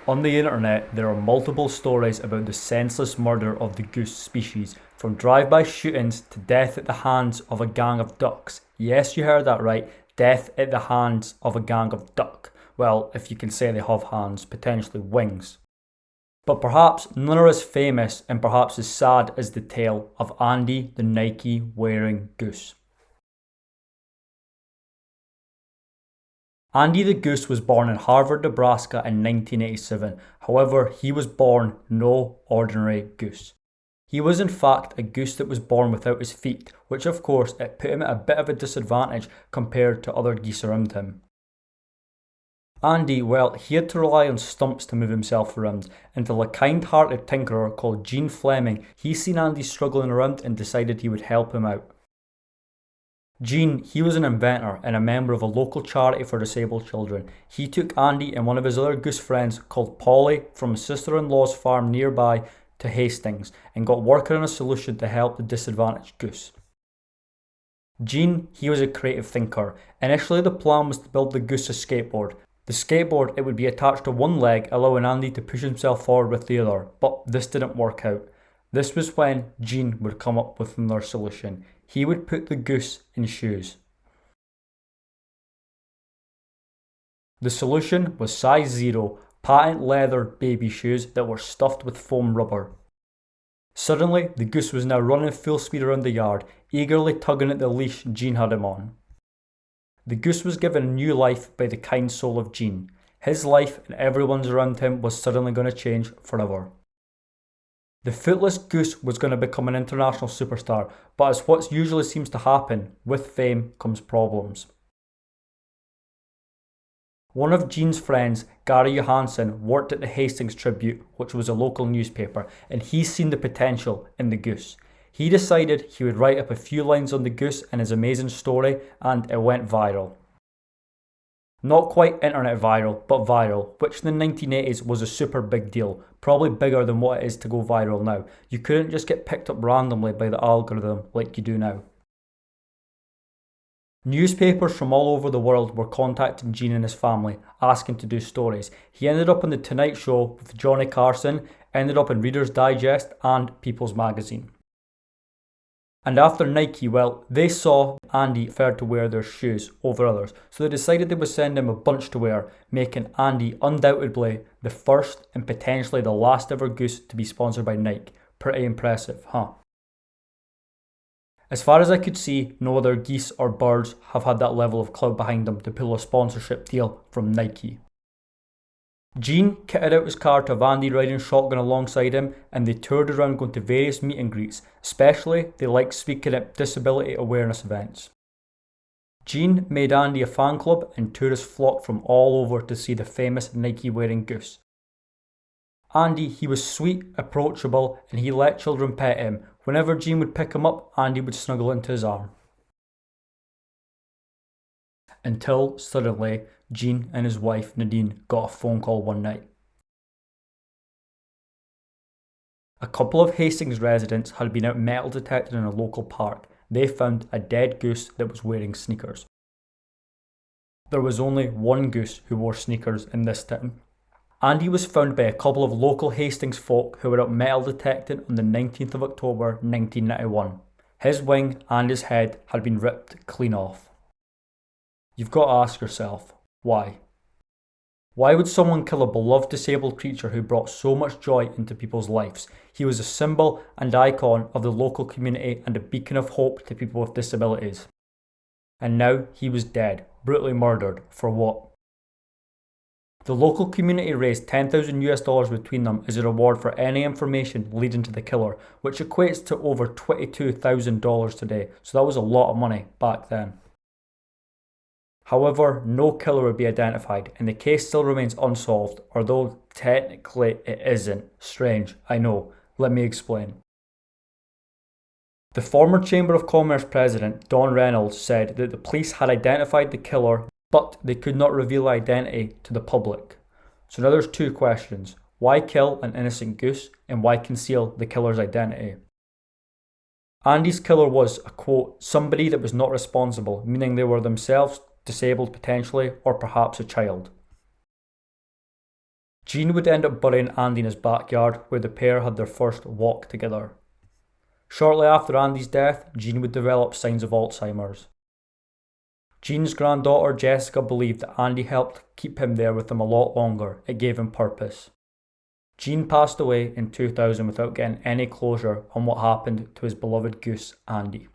On the internet, there are multiple stories about the senseless murder of the goose species, from drive-by shootings to death at the hands of a gang of ducks. Yes, you heard that right, death at the hands of a gang of duck. Well, if you can say they have hands, potentially wings. But perhaps none are as famous and perhaps as sad as the tale of Andy the Nike wearing goose. Andy the Goose was born in Harvard, Nebraska in 1987. However, he was born no ordinary goose. He was in fact a goose that was born without his feet, which of course it put him at a bit of a disadvantage compared to other geese around him. Andy, well, he had to rely on stumps to move himself around, until a kind-hearted tinkerer called Gene Fleming, he seen Andy struggling around and decided he would help him out. Gene, he was an inventor and a member of a local charity for disabled children. He took Andy and one of his other goose friends called Polly from his sister-in-law's farm nearby to Hastings and got working on a solution to help the disadvantaged goose. Gene, he was a creative thinker. Initially the plan was to build the goose a skateboard. The skateboard, it would be attached to one leg, allowing Andy to push himself forward with the other, but this didn't work out. This was when Gene would come up with another solution. He would put the goose in shoes. The solution was size 0, patent leather baby shoes that were stuffed with foam rubber. Suddenly, the goose was now running full speed around the yard, eagerly tugging at the leash Gene had him on. The goose was given new life by the kind soul of Gene. His life and everyone's around him was suddenly going to change forever. The footless goose was going to become an international superstar, but as what usually seems to happen, with fame comes problems. One of Gene's friends, Gary Johansson, worked at the Hastings Tribute, which was a local newspaper, and he seen the potential in the goose. He decided he would write up a few lines on the goose and his amazing story, and it went viral. Not quite internet viral, but viral, which in the 1980s was a super big deal, probably bigger than what it is to go viral now. You couldn't just get picked up randomly by the algorithm like you do now. Newspapers from all over the world were contacting Gene and his family, asking to do stories. He ended up on The Tonight Show with Johnny Carson, ended up in Reader's Digest and People's Magazine. And after Nike, well, they saw Andy preferred to wear their shoes over others, so they decided they would send him a bunch to wear, making Andy undoubtedly the first and potentially the last ever goose to be sponsored by Nike. Pretty impressive, huh? As far as I could see, no other geese or birds have had that level of clout behind them to pull a sponsorship deal from Nike. Gene kitted out his car to have Andy riding shotgun alongside him, and they toured around going to various meet and greets, especially they liked speaking at disability awareness events. Gene made Andy a fan club and tourists flocked from all over to see the famous Nike wearing goose. Andy, he was sweet, approachable, and he let children pet him. Whenever Gene would pick him up, Andy would snuggle into his arm. Until suddenly, Gene and his wife Nadine got a phone call one night. A couple of Hastings residents had been out metal detecting in a local park. They found a dead goose that was wearing sneakers. There was only one goose who wore sneakers in this town. Andy was found by a couple of local Hastings folk who were out metal detecting on the 19th of October 1991. His wing and his head had been ripped clean off. You've got to ask yourself, why? Why would someone kill a beloved disabled creature who brought so much joy into people's lives? He was a symbol and icon of the local community and a beacon of hope to people with disabilities. And now he was dead, brutally murdered, for what? The local community raised $10,000 between them as a reward for any information leading to the killer, which equates to over $22,000 today, so that was a lot of money back then. However, no killer would be identified, and the case still remains unsolved, although technically it isn't. Strange, I know. Let me explain. The former Chamber of Commerce president, Don Reynolds, said that the police had identified the killer, but they could not reveal identity to the public. So now there's two questions. Why kill an innocent goose, and why conceal the killer's identity? Andy's killer was, a quote, somebody that was not responsible, meaning they were themselves disabled potentially, or perhaps a child. Gene would end up burying Andy in his backyard, where the pair had their first walk together. Shortly after Andy's death, Gene would develop signs of Alzheimer's. Gene's granddaughter Jessica believed that Andy helped keep him there with him a lot longer. It gave him purpose. Gene passed away in 2000 without getting any closure on what happened to his beloved goose, Andy.